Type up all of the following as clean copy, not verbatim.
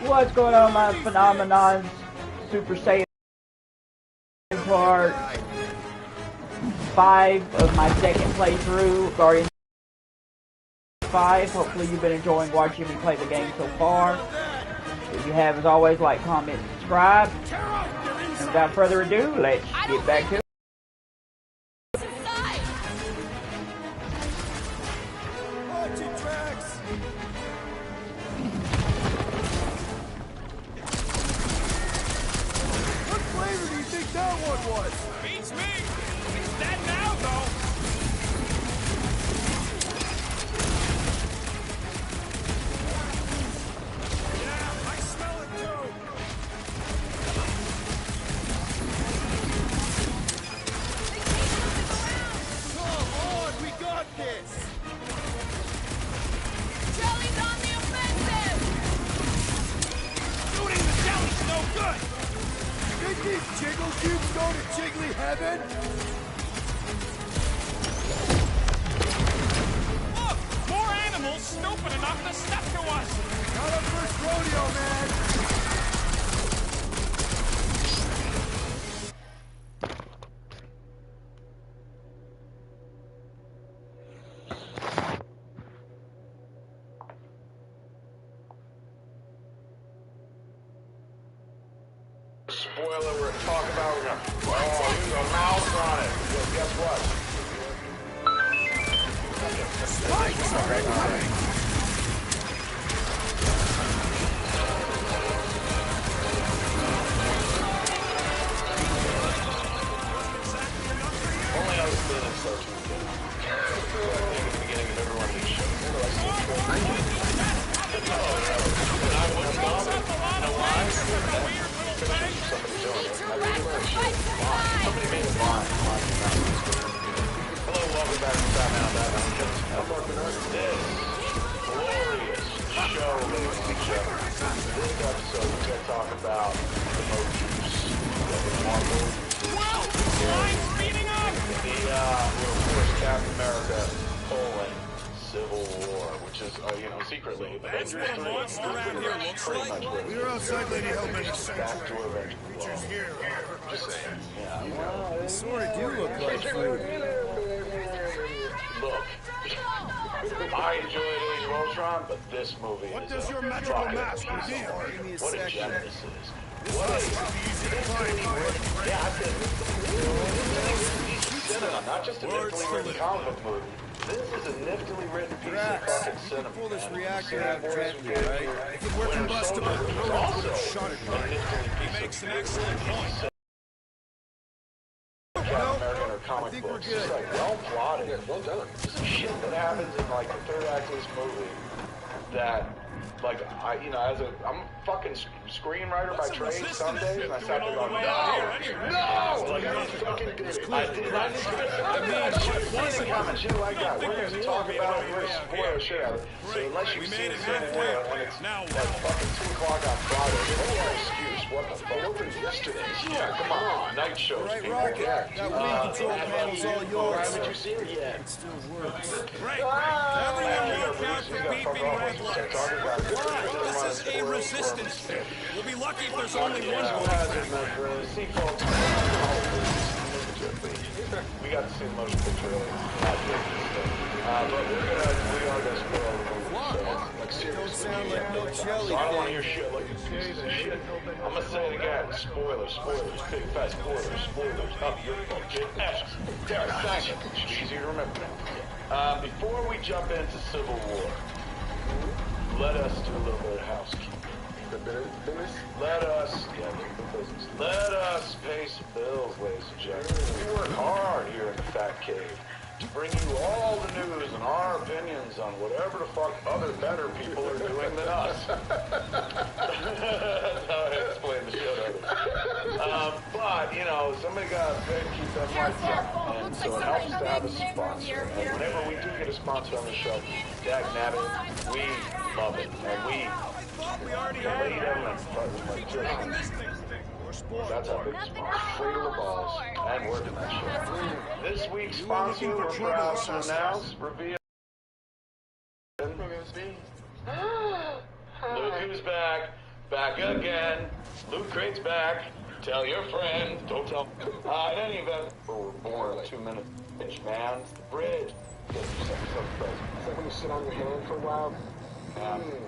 What's going on, my phenomenons? Super Saiyan part 5 of my second playthrough, Guardian 5. Hopefully you've been enjoying watching me play the game so far. If you have, as always, like, comment, subscribe. And without further ado, let's get back to it. Spoiler, we're talking about, we're gonna, use a mouse on it. Well, guess what? Only I was feeling so too good. I think at the beginning of every one of these shows. Somebody made a bond. Hello, welcome back to Batman. I'm working on this glorious show, ladies and gentlemen. This episode, we're going to talk about the motifs of the Marvel. Line's speeding up! Of course, Captain America, Civil War, which is, secretly, that's what a monster around here looks like. We were outside Lady Hellman's sanctuary. Creatures here. Just saying. Yeah. They sort of do look like food. Look, I enjoyed Age of Ultron, but this movie What is does your magical mask reveal? What a gem this is. What a easy to find. Yeah, I said cinema, not just a niftily written comic book movie. This is a niftily written piece of fucking cinema. Pull this reactor out gently, right? If it were combustible, the program would have shot it right. He makes an excellent point. I think we're good. Like, well plotted. Yeah, well done. Some shit that happens in like the third act of this movie that, like, I'm a fucking screenwriter by trade some days, and I sat there going, no! Like, I'm fucking good. I should comment shit like that. We're going to talk about it, we're going to spoil shit out of it. So unless you've seen Civil War when it's like fucking 2 o'clock on Friday, what's your excuse? What the fuck? Opened yesterday. Yeah, come on. Night shows. Right, Rocket. That wind control panel's all yours. Haven't you seen it yet? It still works. Great. Everyone look out for beeping red lights. This is a resistance thing. We'll be lucky if there's only one bullet. We got to see the motion picture earlier. But we are going to spoil the movie. Like, seriously. Don't sound like no jelly. So I don't want to hear shit like this piece of shit. I'm going to say it again. Spoilers, big fat spoilers, up your fucking ass. Thank you. It's easier to remember now. Before we jump into Civil War, let us do a little bit of housekeeping. Let us pay some bills, ladies and gentlemen. We work hard here in the Fat Cave to bring you all the news and our opinions on whatever the fuck other better people are doing than us. That's how I explain the shit of it. But, somebody got to pay to keep them lights on. And so it helps to have a sponsor. And whenever we do get a sponsor on the show, dag nabbit, we love it. And we already laid them and fucking that's our big sponsor. Cradle the balls and working that shit. This week's sponsor, we're proud to announce, reveal. Look who's back. Back again. Loot Crate's back. Tell your friends. Don't tell. In any event, we were born in 2 minutes. Man, it's the bridge. Get yourself present. It's like when you sit on your hand for a while.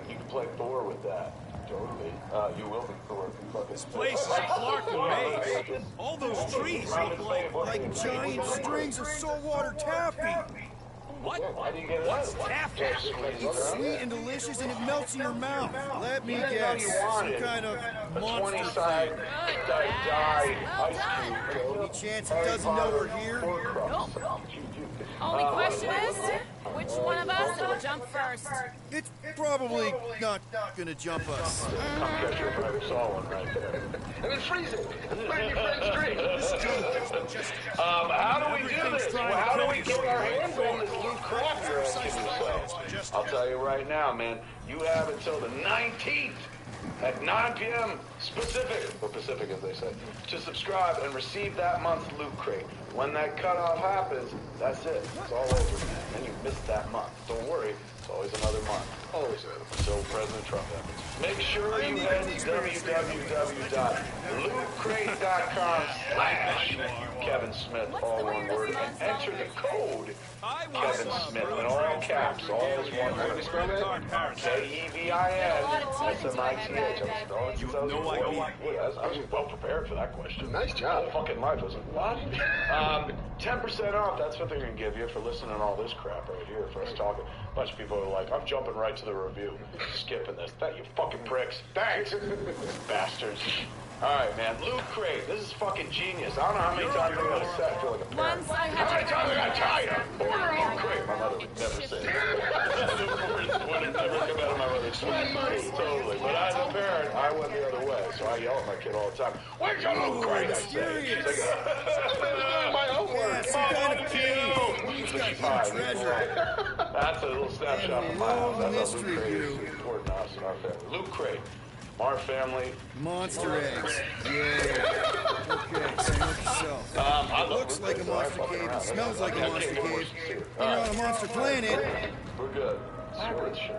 You can play Thor with that. Totally. You will be Thor. This place is a Clark maze. All those trees look Like giant strings of saltwater taffy. what? Why do you get it? What's taffy? It's sweet and delicious and it melts in your mouth. Let me guess. you Some wanted kind of A monster 20-side thing. dyed ice cube. Any chance it doesn't know we're here? Only question is, which one of us will jump first? It's probably not gonna jump us. Come catch you if I ever saw one right there. And then freeze it. And then burn your friend's drink. How do we do this? Well, how do we get our hands on this loot crap you're asking yourself? I'll tell you right now, man. You have until the 19th at 9 p.m. Pacific as they say, to subscribe and receive that month's Loot Crate. When that cutoff happens, that's it. It's all over, man. Then you missed that month. Don't worry, it's always another month. Always another month. Until President Trump happens. Make sure you head to www.lootcrate.com/Kevin Smith, all one word, and enter the code Kevin Smith in all caps, all is one word. KEVIN SMITH. You have no idea. I was well prepared for that question. Nice job. My fucking life was like, what? 10% off, that's what they're going to give you for listening to all this crap right here, for us talking. A bunch of people are like, I'm jumping right to the review, skipping this. That you fucking pricks. Thanks, bastards. Alright, man, Loot Crate, this is fucking genius. I don't know how many times I gotta say, I feel like a parent. Once I How many had times I gotta tell you? Order Loot Crate. My mother would never say that. Would have never come out of my mother's mouth. Totally. But as a parent, I went the other way, so I yell at my kid all the time. Where's your Loot Crate? I say. She's like, my homework. Some kind of cave. He's It's got hidden treasure. That's a little snapshot of my house. That's how Loot Mystery Crate is view. important to us and our family. Loot Crate. Our family. Monster eggs. Yeah. Okay, so note yourself. I love Looks like a monster cave. It smells like a monster cave. You're Alright. on a monster planet. We're good. Sure.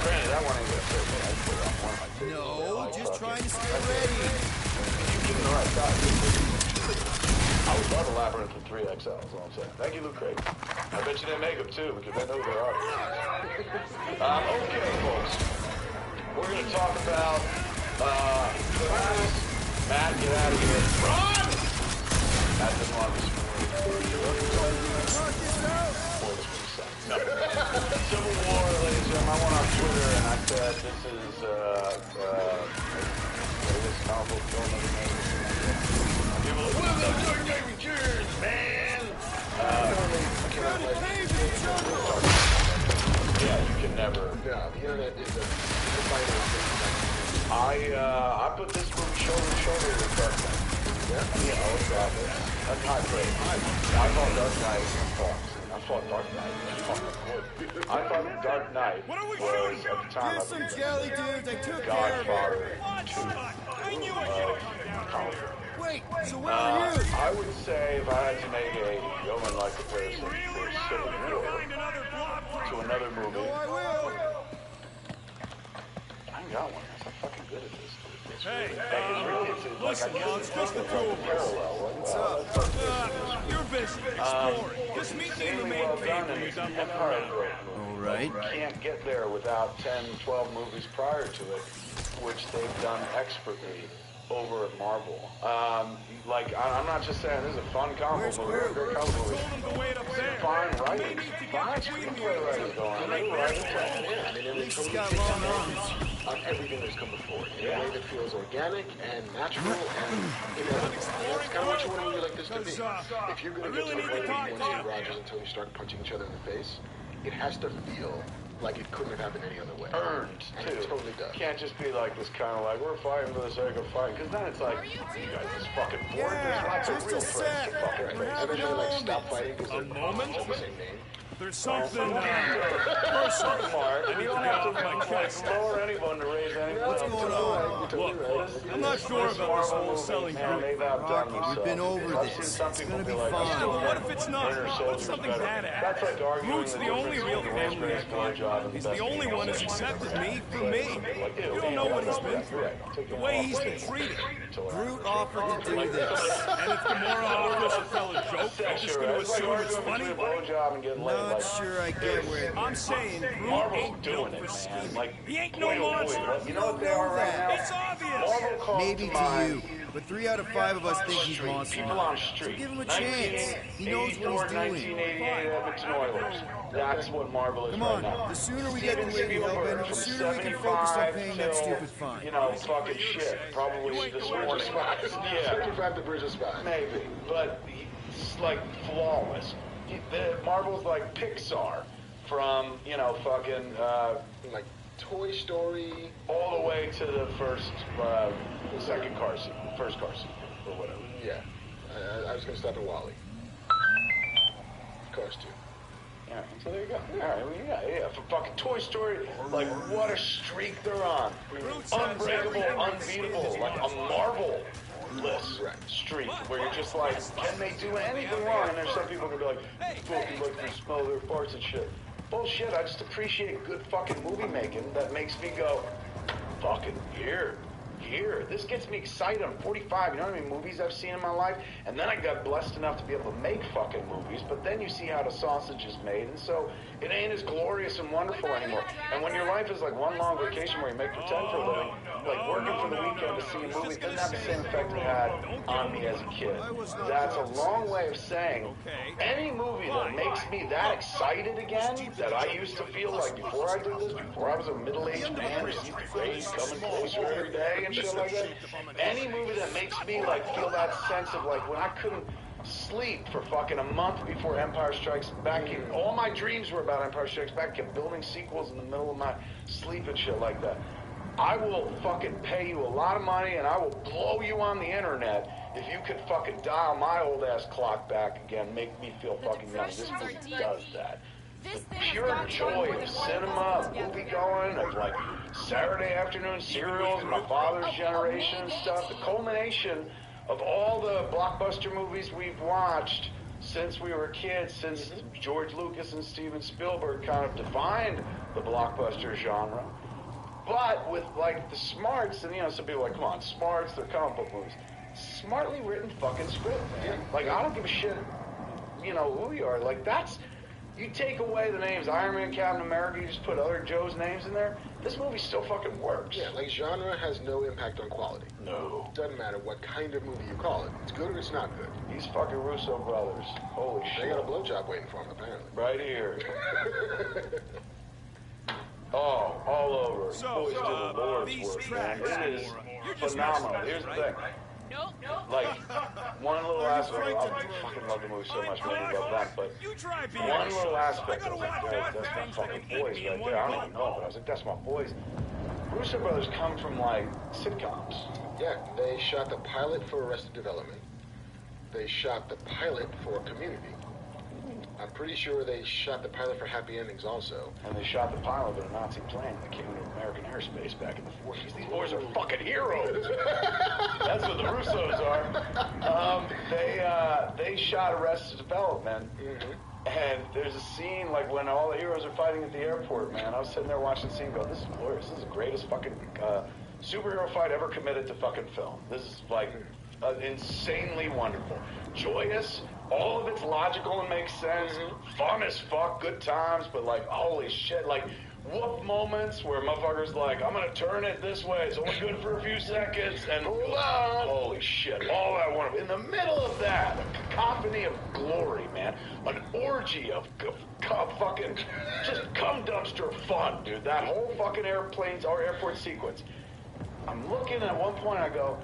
Granted, that one ain't gonna fit me. I put it on one of my tables. No, just trying to stay ready. You give me the right size. I would love a Labyrinth in 3XL, is all I'm saying. Thank you, Loot Crate. I bet you didn't make them too, because I know there are. Okay, folks. We're going to talk about, Matt, get out of here. Run! Matt didn't want to No. Civil War, ladies and gentlemen, I went on Twitter and I said, this is, this comic book film of the name. People are like, what about Dark Knight Returns, man? Yeah, you can never. Yeah, the internet is a vital thing. I put this movie shoulder to shoulder with Dark Knight. Yeah, exactly. That's high praise. I thought Dark Knight I thought Dark Knight was, at the time, Here's some jelly dudes. I took care of it. Godfather I knew I comic. Wait, so where are you? I would say if I had to make a yeoman-like comparison for Civil War to another movie. Oh, I will. I ain't got one. I'm fucking good at this. Hey, listen, it's just the two of us. What's up? You're busy exploring. Just meet me in the main cave when you're done looking around. All right. You can't get there without 10, 12 movies prior to it, which they've done expertly over at Marvel. I'm not just saying this is a fun comic movie, a great comic movie. Fine writing. Fine screenplay writing going on. And they totally take advantage of everything that's come before in a way that feels organic and natural and inevitable. That's kind of what you want a movie like this to be. If you're going to get to the point where you want to see Rogers until you start punching each other in the face, it has to feel like it couldn't have happened any other way. Earned, and too. it totally does. Can't just be like this kind of like, we're fighting for the sake of fighting, because then it's like, you guys just fucking bored. There's lots of just real a threats to sec. fucking We're face. having Eventually, a like, stop moment. fighting because they're moment? the same name. there's something personal. We don't have to lower anyone to raise anyone. What's going on? Look, I'm not sure about this whole selling group. Rocky, we've been over this. It's gonna be fine. Yeah, but what if it's not? What if something bad happens? Groot's the only real family I've got. He's the only one who's accepted me for me. You don't know what he's been through. The way he's been treated. Groot offered to do this. And if Gamora offers to tell a joke, I'm just going to assume it's funny? Not sure I get where. I'm saying Groot ain't built for scheming. He ain't no monster. You know what they are right now? It's obvious. Maybe to you, but 3 out of 5 of us think he's monster. People on the street. So give him a chance. He knows what he's doing. 1988 Edmonton Oilers. That's what Marvel is Come right on, now. the sooner we get the Lady Hellbender, the sooner we can focus on paying that stupid fine. You know, fucking shit. Probably this morning. Yeah. 55 the Bridge of Spies. Maybe. But it's like flawless. Marvel's like Pixar from, you know, fucking, Like Toy Story. all the way to the second car seat, first car seat, or whatever. Yeah. I was going to stop at Wally. Cars 2. Yeah, so there you go. All right, well, yeah. For fucking Toy Story, like, what a streak they're on. Unbreakable, unbeatable, like a Marvel-less streak, where you're just like, can they do anything wrong? And there's some people who are like, fucking like they smell their farts and shit. Bullshit, I just appreciate good fucking movie making that makes me go, fucking here. This gets me excited. I'm 45. You know how many movies I've seen in my life? And then I got blessed enough to be able to make fucking movies. But then you see how the sausage is made. And so it ain't as glorious and wonderful anymore. And when your life is like one long vacation where you make pretend for a living, like working for the weekend to see a movie, it doesn't have the same effect it had on me as a kid. That's a long way of saying any movie that makes me that excited again that I used to feel like before I did this, before I was a middle-aged man who sees the grade coming closer every day and shit like that, any movie that makes me like feel that sense of like when I couldn't sleep for fucking a month before Empire Strikes Back, all my dreams were about Empire Strikes Back, kept building sequels in the middle of my sleep and shit like that. I will fucking pay you a lot of money and I will blow you on the internet if you could fucking dial my old ass clock back again, make me feel fucking young. This movie does that. The pure joy of cinema, of movie going, of like Saturday afternoon serials, my father's generation and stuff, the culmination of all the blockbuster movies we've watched since we were kids, since George Lucas and Steven Spielberg kind of defined the blockbuster genre. But with like the smarts, and you know, some people are like, come on, smarts, they're comic book movies. Smartly written fucking script, man. Like, I don't give a shit, you know, who you are. Like, that's, you take away the names Iron Man, Captain America, you just put other Joe's names in there, this movie still fucking works. Yeah, like genre has no impact on quality. No. Doesn't matter what kind of movie you call it. It's good or it's not good. These fucking Russo brothers. Holy shit. They got a blowjob waiting for them, apparently. Right here. Oh, all over. So, Boys to the Lord's these work, tracks, man. It is you're just phenomenal. messing Here's the with thing. Nope. Like, one little aspect, I fucking love the movie so much, maybe love that, but You try being one yourself. little aspect, I I was gotta like, watch that's my things that fucking hit boys me in right one there. I don't go. even know, but I was like, that's my boys. Russo brothers come from, like, sitcoms. Yeah, they shot the pilot for Arrested Development. They shot the pilot for Community. I'm pretty sure they shot the pilot for Happy Endings also. And they shot the pilot of a Nazi plane that came into American airspace back in the 40s. These boys are fucking heroes. That's what the Russos are. They shot Arrested Development. And there's a scene, like, when all the heroes are fighting at the airport, man. I was sitting there watching the scene going, this is glorious. This is the greatest fucking superhero fight ever committed to fucking film. This is, like, insanely wonderful. Joyous. All of it's logical and makes sense. Fun as fuck, good times, but like, holy shit, like, whoop moments where motherfuckers like, I'm gonna turn it this way, it's only good for a few seconds, and holy shit, all I want. In the middle of that, a cacophony of glory, man, an orgy of fucking, just cum dumpster fun, dude. That whole fucking airport sequence. I'm looking at one point, I go,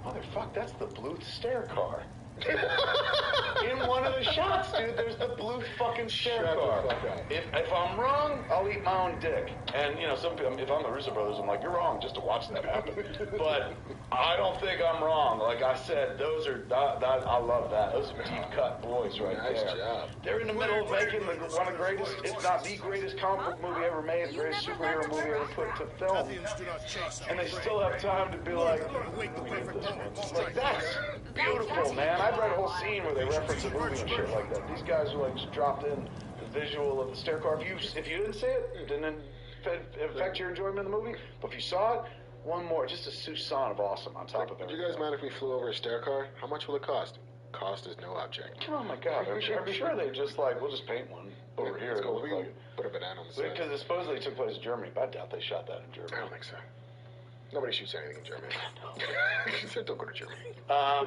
motherfuck, that's the Bluth stair car. In one of the shots, dude, there's the blue fucking stair car. If I'm wrong, I'll eat my own dick. And, you know, some people, if I'm the Russo brothers, I'm like, you're wrong just to watch that happen. But I don't think I'm wrong. Like I said, those are, I love that. Those are deep-cut boys right there. Nice job. They're in the middle of making one of the greatest, if not the greatest comic book movie ever made, the greatest superhero movie ever put to film. And they still have time to be like, we did this one. Like, that's beautiful, man. I've read a whole scene where they reference a movie and shit like that. These guys are like just dropped in the visual of the stair car. If you didn't see it, it didn't affect your enjoyment of the movie. But if you saw it, one more, just a Susan of awesome on top of it. Would you guys mind if we flew over a stair car? How much will it cost? Cost is no object. Oh my god, I'm sure they just like, we'll just paint one over here. Let's go. We put a banana on the side. Because it supposedly took place in Germany, but I doubt they shot that in Germany. I don't think so. Nobody shoots anything in Germany. Don't go to Germany. I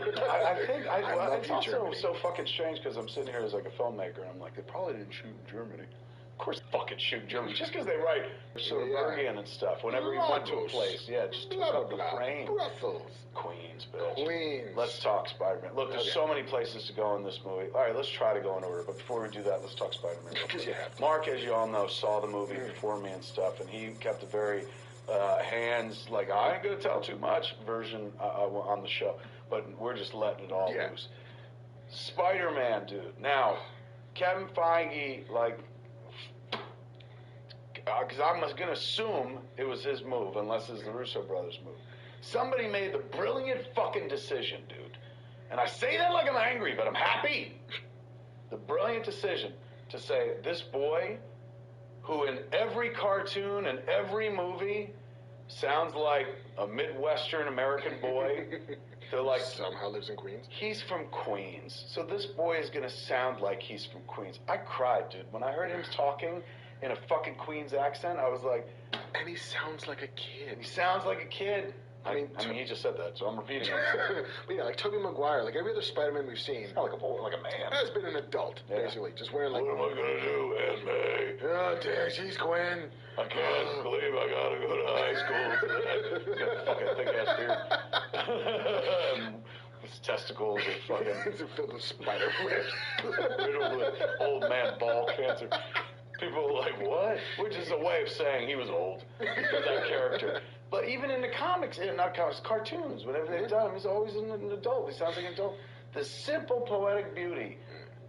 think it's also Germany. so fucking strange because I'm sitting here as like a filmmaker and I'm like, they probably didn't shoot in Germany. Of course, fucking shoot in Germany. Just because they write Soderberghian and stuff. Whenever you went to a place, just took up the frame. Brussels. Queens, bitch. Queens. Let's talk Spider-Man. Look, there's so many places to go in this movie. All right, let's try to go in order. But before we do that, let's talk Spider-Man. Because you have to. Mark, as you all know, saw the movie before me and stuff, and he kept a very hands, like, I ain't going to tell too much version on the show. But we're just letting it all loose. Spider-Man, dude. Now, Kevin Feige, like, because I'm going to assume it was his move, unless it's the Russo brothers' move. Somebody made the brilliant fucking decision, dude. And I say that like I'm angry, but I'm happy. The brilliant decision to say, this boy, who in every cartoon and every movie sounds like a Midwestern American boy, they're like, somehow lives in Queens. He's from Queens. So this boy is going to sound like he's from Queens. I cried, dude. When I heard him talking in a fucking Queens accent, I was like... And he sounds like a kid. He sounds like a kid. I mean, he just said that, so I'm repeating it. But yeah, like Tobey Maguire, like every other Spider-Man we've seen... Not like a boy, like a man. Has been an adult, basically. Just wearing like... What am I going to do, Aunt May? Oh, dear, she's Gwen. I can't believe I got to go to high school today. Got a fucking thick-ass beard. His testicles are fucking... It's filled with spider webs. Riddled with old man ball cancer. People were like, what? Which is a way of saying he was old. That character. But even in the comics, not comics, cartoons, whenever they've done him, he's always an adult. He sounds like an adult. The simple poetic beauty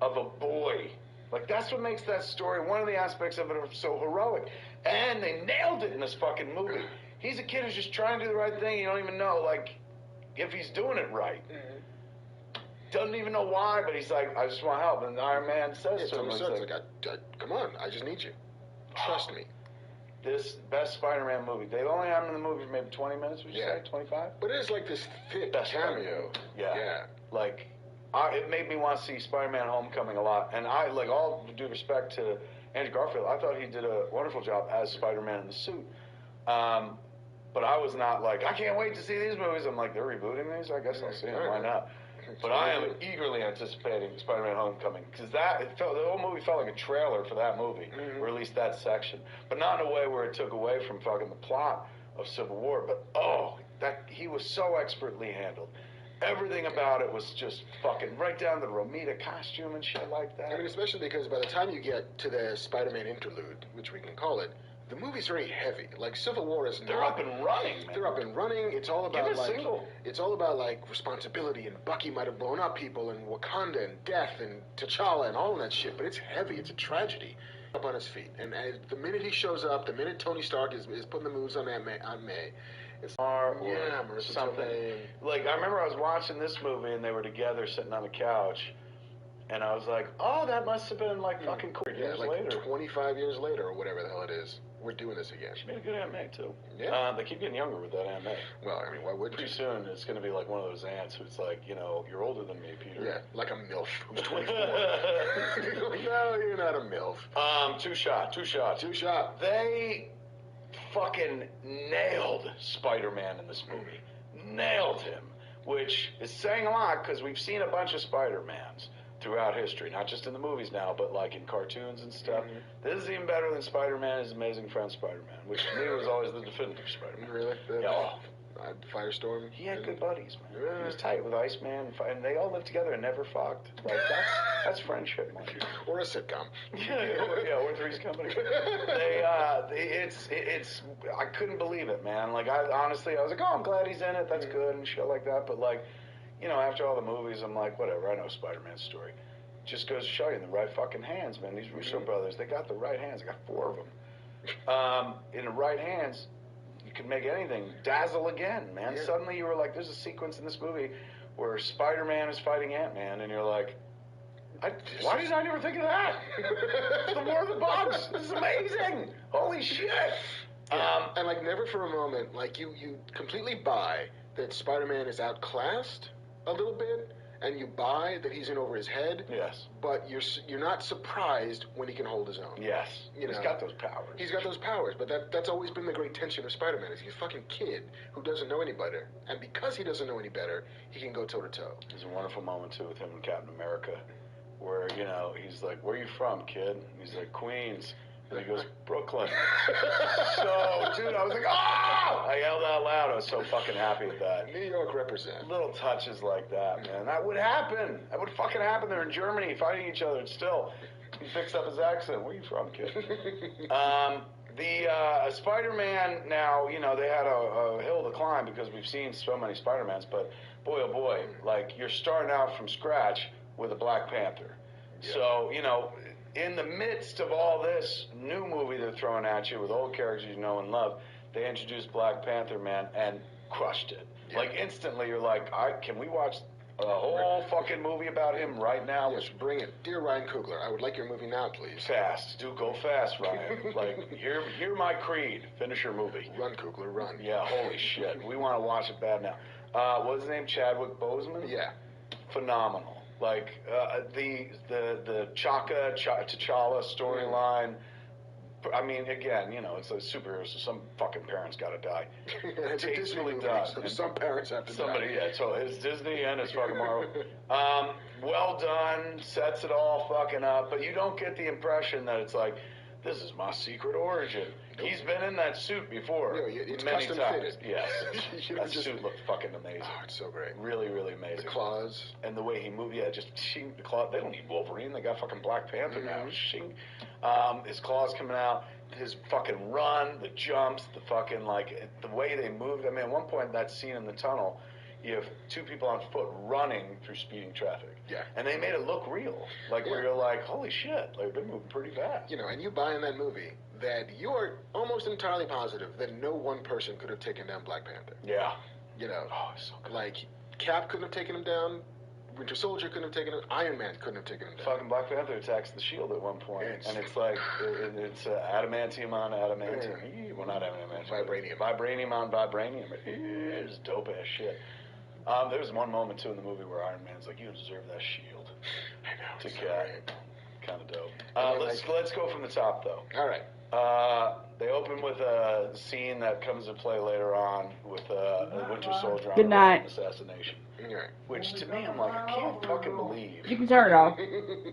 of a boy. Like, that's what makes that story, one of the aspects of it, so heroic. And they nailed it in this fucking movie. He's a kid who's just trying to do the right thing. You don't even know, like, if he's doing it right. Doesn't even know why, but he's like, I just want help. And Iron Man says to him, come on, I just need you. Trust me. This best Spider-Man movie. They only had him in the movie for maybe 20 minutes, would you say? 25? But it is like this thick best cameo. Yeah. Like, it made me want to see Spider-Man Homecoming a lot. And I, like, all due respect to Andrew Garfield, I thought he did a wonderful job as Spider-Man in the suit. But I was not like, I can't wait to see these movies. I'm like, they're rebooting these? I guess I'll see them. Why not? But I am eagerly anticipating Spider-Man Homecoming, because the whole movie felt like a trailer for that movie, or at least that section. But not in a way where it took away from fucking the plot of Civil War. But he was so expertly handled. Everything about it was just fucking right down to the Romita costume and shit like that. I mean, especially because by the time you get to the Spider-Man interlude, which we can call it, the movie's very heavy. Like Civil War is. They're up and running, man. They're up and running. It's all about It's all about like responsibility, and Bucky might have blown up people, and Wakanda, and death, and T'Challa, and all of that shit. But it's heavy. It's a tragedy. Up on his feet, and the minute he shows up, the minute Tony Stark is putting the moves on Aunt May, it's Marissa something. Tomei. Like, I remember I was watching this movie, and they were together sitting on the couch. And I was like, oh, that must have been like fucking cool. Years like later. 25 years later, or whatever the hell it is. We're doing this again. She made a good Aunt May, too. Yeah. They keep getting younger with that Aunt May. Well, I mean, why would Pretty soon, it's going to be like one of those aunts who's like, you're older than me, Peter. Yeah, like a MILF who's 24. No, you're not a MILF. Two shot. They fucking nailed Spider-Man in this movie. Nailed him. Which is saying a lot, because we've seen a bunch of Spider-Mans throughout history, not just in the movies now, but like in cartoons and stuff. This is even better than Spider-Man, His Amazing Friend Spider-Man, which to me was always the definitive Spider-Man. Really? Yeah. Firestorm. He had good buddies, man. Yeah. He was tight with Iceman, and they all lived together and never fucked. Like, that's friendship, man. Or a sitcom. or Three's Company. I couldn't believe it, man. Like, honestly, I was like, oh, I'm glad he's in it. That's good and shit like that. But, like, you know, after all the movies, I'm like, whatever. I know Spider-Man's story. Just goes to show you in the right fucking hands, man. These Russo brothers, they got the right hands. They got 4 of them. In the right hands, you can make anything dazzle again, man. Yeah. Suddenly you were like, there's a sequence in this movie where Spider-Man is fighting Ant-Man, and you're like, why did I never think of that? It's the War of the Bugs. This is amazing. Holy shit. And like, never for a moment, like, you completely buy that Spider-Man is outclassed a little bit, and you buy that he's in over his head. Yes. But you're not surprised when he can hold his own. Yes. You know, he's got those powers. He's got those powers, but that's always been the great tension of Spider-Man, is he's a fucking kid who doesn't know any better. And because he doesn't know any better, he can go toe-to-toe. There's a wonderful moment, too, with him and Captain America, where, you know, he's like, where are you from, kid? And he's like, Queens. And he goes, Brooklyn. So, dude, I was like, ah! I yelled out loud. I was so fucking happy with that. New York represent. Little touches like that, man. That would happen. That would fucking happen. They're in Germany fighting each other, and still, he fixed up his accent. Where are you from, kid? The Spider-Man, now, you know, they had a hill to climb because we've seen so many Spider-Mans, but boy, oh boy, like, you're starting out from scratch with a Black Panther. Yeah. So, you know, in the midst of all this new movie they're throwing at you with old characters you know and love, they introduced Black Panther, man, and crushed it. Yeah. Like, instantly, you're like, can we watch a whole fucking movie about him right now? Yes, bring it. Dear Ryan Coogler, I would like your movie now, please. Fast. Do go fast, Ryan. Like, hear my creed. Finish your movie. Run, Coogler, run. Yeah, holy shit. We want to watch it bad now. What's his name? Chadwick Boseman? Yeah. Phenomenal. Like, the T'Challa storyline. I mean, again, you know, it's a superhero, so some fucking parents gotta die. It's a Disney movie, so some parents have to die. Yeah, so it's Disney and it's fucking Marvel. Well done, sets it all fucking up, but you don't get the impression that it's like, this is my secret origin. Nope. He's been in that suit before. No, it's many custom times. fitted. Yes. That suit looked fucking amazing. Oh, it's so great. Really, really amazing. The claws. And the way he moved, just shing, the claw. They don't need Wolverine. They got fucking Black Panther now. Shing. His claws coming out. His fucking run, the jumps, the fucking, like, the way they moved. I mean, at one point, that scene in the tunnel, you have 2 people on foot running through speeding traffic. Yeah. And they made it look real. Like, where you're like, holy shit, like, they're moving pretty fast. You know, and you buy in that movie that you are almost entirely positive that no one person could have taken down Black Panther. Yeah. You know, so good. Like, Cap couldn't have taken him down, Winter Soldier couldn't have taken him, Iron Man couldn't have taken him down. Fucking Black Panther attacks the shield at one point, and it's like, it's adamantium on adamantium. Yeah. Well, not adamantium. Vibranium. Vibranium on vibranium. It is dope-ass shit. There was one moment, too, in the movie where Iron Man's like, you deserve that shield. I know. To Cap. Kind of dope. Let's go from the top, though. All right. They open with a scene that comes into play later on with a Winter Soldier on an assassination. Right. Which, to me, I'm like, I can't fucking believe. You can turn it off.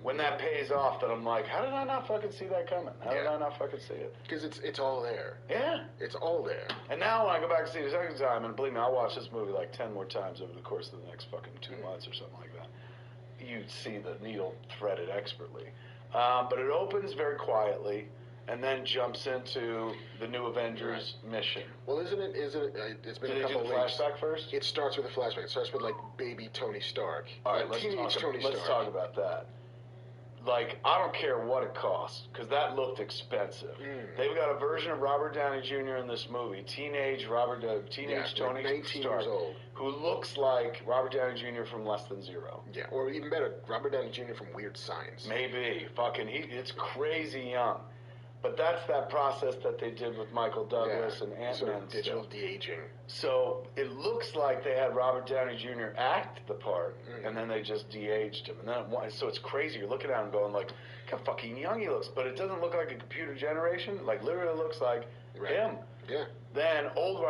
When that pays off, that I'm like, how did I not fucking see that coming? How did I not fucking see it? Because it's all there. Yeah. It's all there. And now when I go back and see it a second time, and believe me, I'll watch this movie like 10 more times over the course of the next fucking 2 months or something like that. You'd see the needle threaded expertly. But it opens very quietly, and then jumps into the new Avengers mission. Well, isn't it? It's been a couple of weeks. Flashback first? It starts with a flashback. It starts with, like, baby Tony Stark. All right, let's talk about that. Like, I don't care what it costs, because that looked expensive. They've got a version of Robert Downey Jr. in this movie, teenage Tony like 19 Stark, years old, who looks like Robert Downey Jr. from Less Than Zero. Yeah, or even better, Robert Downey Jr. from Weird Science. Maybe. Fucking, it's crazy young. But that's that process that they did with Michael Douglas and Ant-Man. Sort of digital de-aging. So it looks like they had Robert Downey Jr. act the part, and then they just de-aged him. And then so it's crazy. You're looking at him going like, look how fucking young he looks. But it doesn't look like a computer generation. Like, literally looks like him. Yeah. Then not old,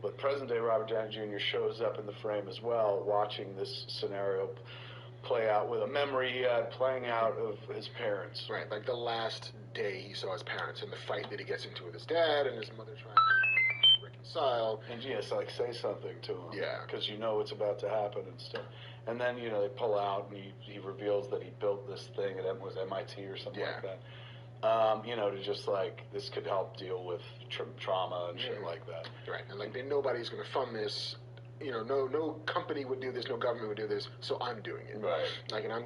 but present-day Robert Downey Jr. shows up in the frame as well, watching this scenario play out with a memory he had playing out of his parents. Right, like the last day he saw his parents and the fight that he gets into with his dad and his mother trying to style. And yes, like say something to him. Yeah. Because you know it's about to happen and stuff. And then, you know, they pull out and he reveals that he built this thing at was MIT or something like that. You know, to just like, this could help deal with trauma and shit like that. Right. And like, nobody's going to fund this. You know, no company would do this, no government would do this, so I'm doing it. Right. Like, and I'm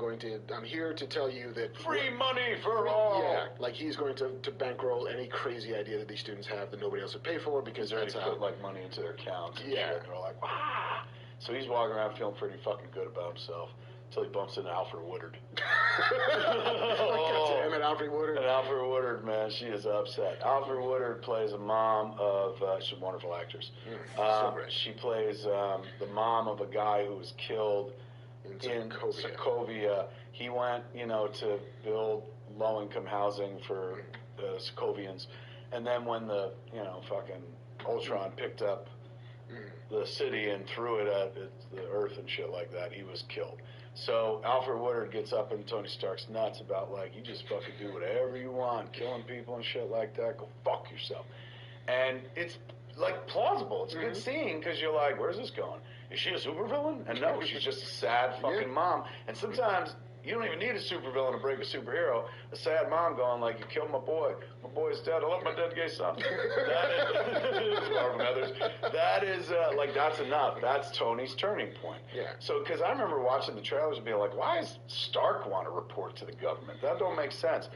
here to tell you that... Free money for all! Yeah, like he's going to bankroll any crazy idea that these students have that nobody else would pay for, because that's how... put, like, money into their accounts and Yeah. shit, and they're like, ah! So he's walking around feeling pretty fucking good about himself, until he bumps into Alfred Woodard. God damn it, Alfred Woodard. And Alfred Woodard, man, she is upset. Alfred Woodard plays a mom of, she's a wonderful actress. So great. She plays the mom of a guy who was killed in Sokovia. He went, you know, to build low-income housing for Sokovians. And then when the, you know, fucking Ultron picked up the city and threw it at the earth and shit like that, he was killed. So Alfred Woodard gets up in Tony Stark's nuts about, like, you just fucking do whatever you want, killing people and shit like that, go fuck yourself. And it's, like, plausible. It's a good scene, because you're like, where's this going? Is she a supervillain? And no, she's just a sad fucking mom. And sometimes you don't even need a supervillain to break a superhero. A sad mom going like, you killed my boy. My boy's dead. I love my dead gay son. That is like, that's enough. That's Tony's turning point. Yeah. So, because I remember watching the trailers and being like, why does Stark want to report to the government? That don't make sense.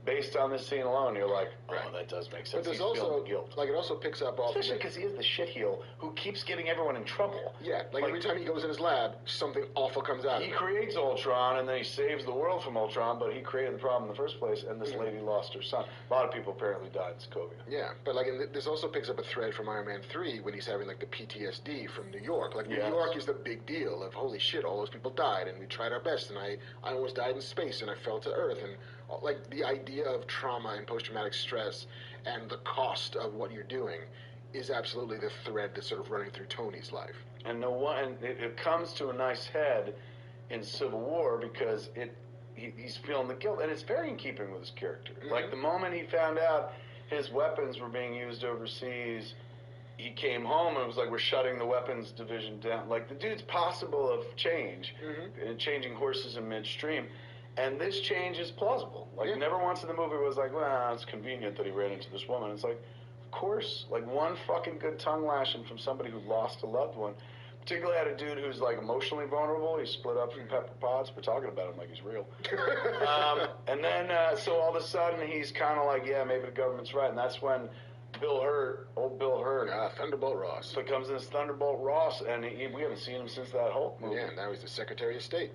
Based on this scene alone, you're like, oh, that does make sense. But there's He's feeling also, guilt. like, it also picks up off... Especially because he is the shitheel who keeps getting everyone in trouble. Yeah, like every time he goes in his lab, something awful comes out of it. He creates Ultron, and then he saves the world from Ultron, but he created the problem in the first place, and this lady lost her son. A lot of people apparently died in Sokovia. Yeah, but like, and this also picks up a thread from Iron Man 3 when he's having like the PTSD from New York. Like, New York is the big deal of, holy shit, all those people died, and we tried our best, and I almost died in space, and I fell to Earth, and like the idea of trauma and post-traumatic stress and the cost of what you're doing is absolutely the thread that's sort of running through Tony's life. And it comes to a nice head in Civil War because he's feeling the guilt, and it's very in keeping with his character. Like, the moment he found out his weapons were being used overseas, he came home and was like, we're shutting the weapons division down. Like, the dude's possible of change, and changing horses in midstream. And this change is plausible. Like, never once in the movie was like, well, it's convenient that he ran into this woman. It's like, of course, like, one fucking good tongue lashing from somebody who lost a loved one, particularly at a dude who's, like, emotionally vulnerable. He's split up from Pepper Potts. We're talking about him like he's real. And then, so all of a sudden, he's kind of like, yeah, maybe the government's right. And that's when old Bill Hurt, Thunderbolt Ross, becomes this Thunderbolt Ross, and we haven't seen him since that Hulk movie. Yeah, now he's the Secretary of State.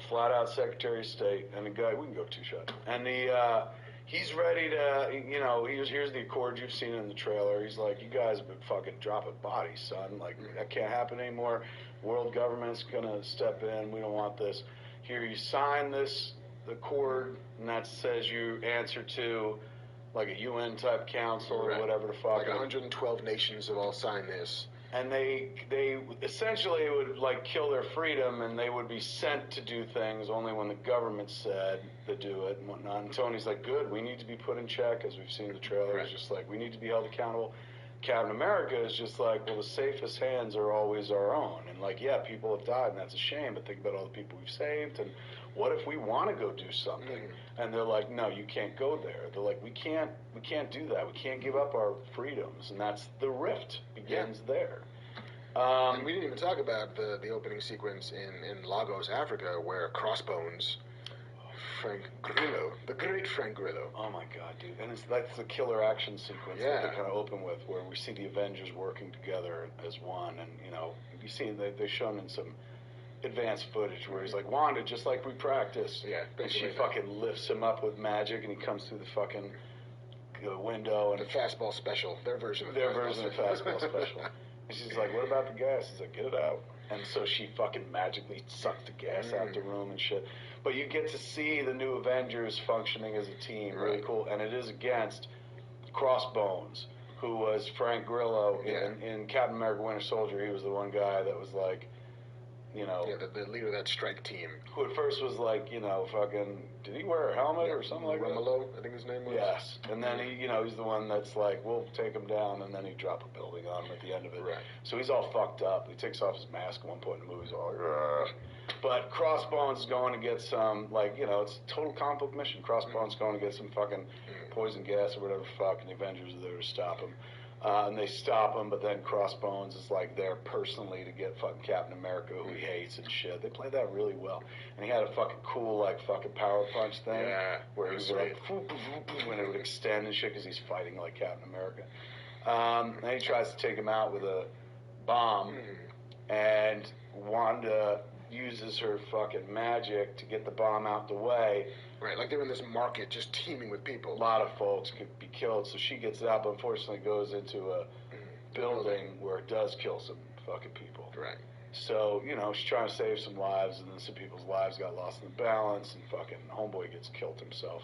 Flat out Secretary of State, and the guy, we can go two shots. And he's ready to, you know, here's the Accord you've seen in the trailer. He's like, you guys have been fucking dropping bodies, son. Like, that can't happen anymore. World government's gonna step in. We don't want this. Here, you sign this Accord, and that says you answer to, like, a UN type council or whatever the fuck. Like 112 nations have all signed this. And they essentially would, like, kill their freedom, and they would be sent to do things only when the government said to do it and whatnot. And Tony's like, good, we need to be put in check, as we've seen in the trailer. It's just like, we need to be held accountable. Captain America is just like, well, the safest hands are always our own. And like, yeah, people have died, and that's a shame, but think about all the people we've saved, and what if we want to go do something? And they're like, no, you can't go there. They're like, we can't do that. We can't give up our freedoms. And that's the rift begins there. And we didn't even talk about the opening sequence in Lagos, Africa, where Crossbones, Frank Grillo, the great Frank Grillo. Oh my God, dude! And that's the killer action sequence that they kind of open with, where we see the Avengers working together as one, and you know, you see they've shown in some advanced footage where he's like, Wanda, just like we practiced. Yeah, and she fucking lifts him up with magic, and he comes through the fucking window. And the fastball special, their version of the fastball special. And she's like, what about the gas? He's like, get it out. And so she fucking magically sucked the gas out the room and shit. But you get to see the new Avengers functioning as a team. Really cool. And it is against Crossbones, who was Frank Grillo in Captain America Winter Soldier. He was the one guy that was like, you know... Yeah, the leader of that strike team. Who at first was like, you know, fucking... Did he wear a helmet or something like that? Romolo, I think his name was. Yes. And then he, you know, he's the one that's like, we'll take him down, and then he drop a building on him at the end of it. Right. So he's all fucked up. He takes off his mask at one point in the movie. He's all like, "Ugh." But Crossbones is going to get some, like, you know, it's a total comic book mission. Crossbones is going to get some fucking poison gas or whatever fuck, and the Avengers are there to stop him. And they stop him, but then Crossbones is like there personally to get fucking Captain America, who he hates and shit. They played that really well. And he had a fucking cool, like, fucking power punch thing. Yeah. Where he was like, when it would extend and shit because he's fighting like Captain America. Then he tries to take him out with a bomb. And Wanda uses her fucking magic to get the bomb out the way. Right, like they're in this market just teeming with people. A lot of folks could be killed, so she gets out, but unfortunately goes into a building where it does kill some fucking people. Right. So, you know, she's trying to save some lives, and then some people's lives got lost in the balance, and fucking homeboy gets killed himself,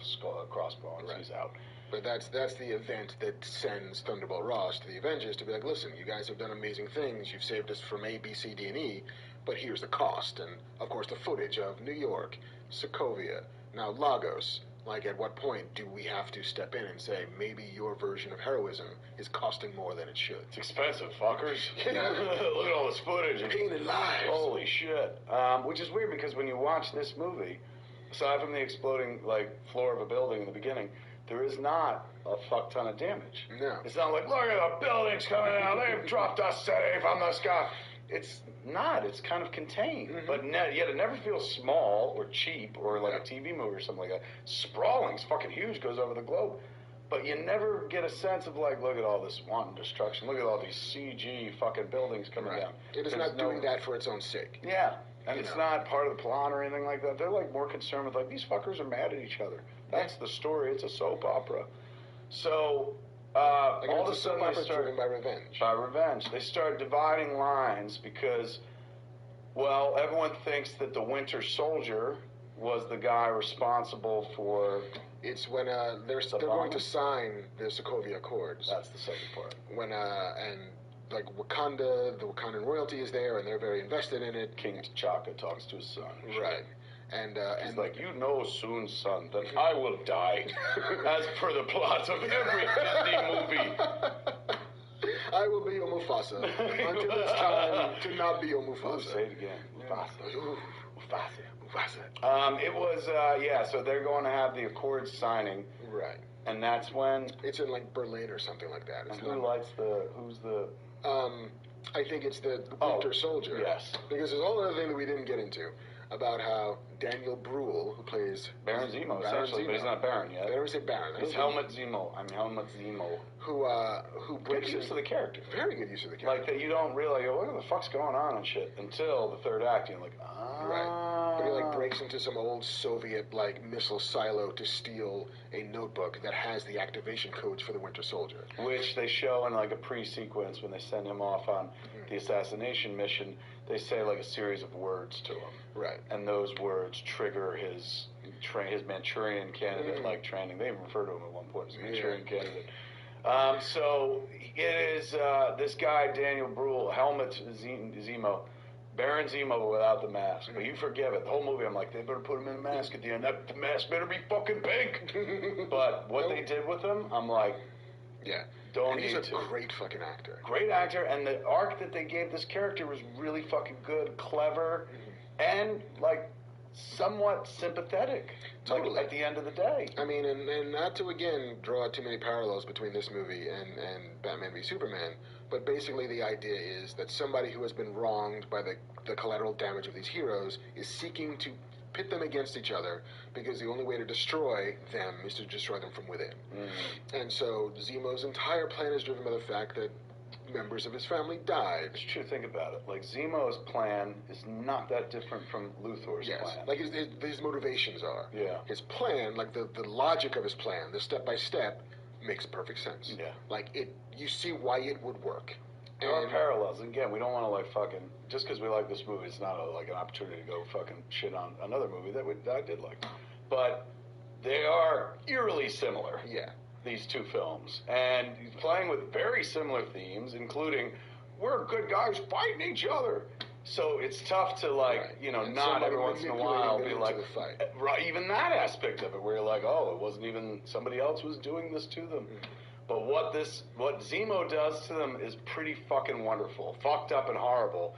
Crossbones, Right. He's out. But that's the event that sends Thunderbolt Ross to the Avengers to be like, listen, you guys have done amazing things. You've saved us from A, B, C, D, and E, but here's the cost. And, of course, the footage of New York, Sokovia, now Lagos. Like, at what point do we have to step in and say, maybe your version of heroism is costing more than it should? It's expensive, fuckers. Look at all this footage. Pain and lives. Holy shit. Which is weird because when you watch this movie, aside from the exploding, like, floor of a building in the beginning, there is not a fuck ton of damage. No. It's not like, look at the buildings coming down, they've dropped us safe from the sky. It's not. It's kind of contained. But yet it never feels small or cheap or like a TV movie or something like that. Sprawling. It's fucking huge, goes over the globe. But you never get a sense of like, look at all this wanton destruction. Look at all these CG fucking buildings coming down. It is not doing that for its own sake. Yeah. And it's not part of the plot or anything like that. They're like more concerned with like, these fuckers are mad at each other. That's the story. It's a soap opera. So... all of a sudden they start driven by revenge. By revenge. They start dividing lines because, well, everyone thinks that the Winter Soldier was the guy responsible for... It's when they're going to sign the Sokovia Accords. That's the second part. When, and, like, Wakanda, the Wakandan royalty is there, and they're very invested in it. King T'Chaka talks to his son. Right. And he's like, you know soon, son, that I will die, as per the plot of every Disney movie. I will be your Mufasa until it's time to not be your Mufasa. Say it again. Mufasa. Mufasa. Mufasa. It was, so they're going to have the Accords signing. Right. And that's when... It's in, like, Berlin or something like that. It's who's the... I think it's the Winter Soldier. Yes. Because there's a whole other thing that we didn't get into about how Daniel Bruhl, who plays Baron Zemo, essentially, but he's not Baron yet. They never say Baron. He's Helmut Zemo. I'm Helmut Zemo. Who breaks good use of the character. Very good use of the character. Like that, you don't realize, what the fuck's going on and shit until the third act. You're like, right. But he like breaks into some old Soviet like missile silo to steal a notebook that has the activation codes for the Winter Soldier, which they show in like a pre-sequence when they send him off on the assassination mission. They say like a series of words to him. Right. And those words trigger his Manchurian candidate like training. They even refer to him at one point as a Manchurian candidate. So it is this guy Daniel Bruhl, Helmut Zemo, Baron Zemo without the mask. But you forgive it. The whole movie, I'm like, they better put him in a mask at the end. The mask better be fucking pink. But what they did with him, I'm like, yeah. Don't he's need a to. Great fucking actor. Great actor, and the arc that they gave this character was really fucking good, clever, and like somewhat sympathetic. Totally. Like, at the end of the day. I mean, and not to again draw out too many parallels between this movie and Batman v Superman, but basically the idea is that somebody who has been wronged by the collateral damage of these heroes is seeking to pit them against each other because the only way to destroy them is to destroy them from within. And so Zemo's entire plan is driven by the fact that members of his family died. It's true, think about it. Like, Zemo's plan is not that different from Luthor's plan. Like his motivations are. Yeah. His plan, like the logic of his plan, the step-by-step, makes perfect sense. Yeah. Like, you see why it would work. There are parallels. And again, we don't want to like fucking, just because we like this movie, it's not like an opportunity to go fucking shit on another movie that I did like. But they are eerily similar. Yeah. These two films. And playing with very similar themes, including, we're good guys fighting each other. So it's tough to like, you know, And not every somebody once in a manipulating while them be into like, the fight. right, even that aspect of it, where you're like, oh, it wasn't even somebody else was doing this to them. But what Zemo does to them is pretty fucking wonderful, fucked up and horrible,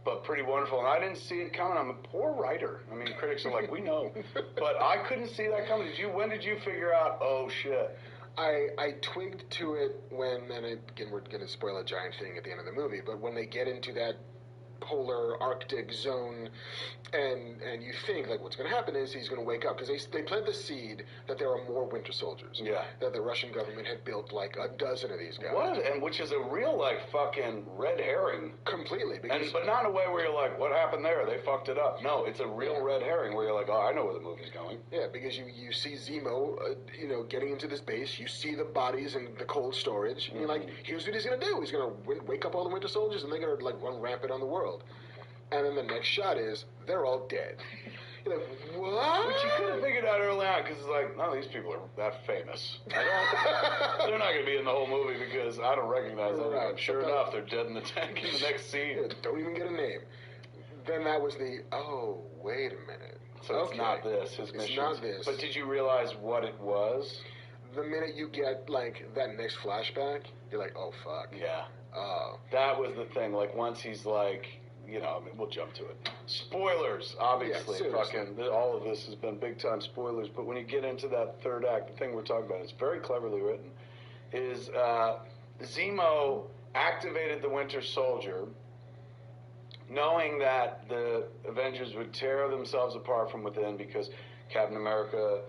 but pretty wonderful. And I didn't see it coming. I'm a poor writer. I mean, critics are like, we know, but I couldn't see that coming. When did you figure out? Oh shit. I twigged to it when, and again, we're going to spoil a giant thing at the end of the movie, but when they get into that polar Arctic zone, and you think, like, what's going to happen is he's going to wake up, because they plant the seed that there are more winter soldiers. Yeah. That the Russian government had built, like, a dozen of these guys. What? And which is a real, like, fucking red herring. Completely. Because, But not in a way where you're like, what happened there? They fucked it up. No, it's a real red herring where you're like, oh, I know where the movie's going. yeah, because you see Zemo, getting into this base, you see the bodies in the cold storage, and you're like, here's what he's going to do. He's going to wake up all the winter soldiers, and they're going to, like, run rampant on the world. And then the next shot is, they're all dead. You're like, what? Which you could have figured out early on, because it's like, none of these people are that famous. They're not going to be in the whole movie because I don't recognize them. Right. Sure enough, they're dead in the tank in the next scene. Yeah, don't even get a name. Then that was wait a minute. So it's not this, his mission. It's not this. But did you realize what it was? The minute you get, like, that next flashback, you're like, oh, fuck. Yeah. Oh. That was the thing. Like, once he's like, I mean, we'll jump to it. Spoilers, obviously. Yeah, fucking, all of this has been big-time spoilers. But when you get into that third act, the thing we're talking about, it's very cleverly written, is Zemo activated the Winter Soldier knowing that the Avengers would tear themselves apart from within because Captain America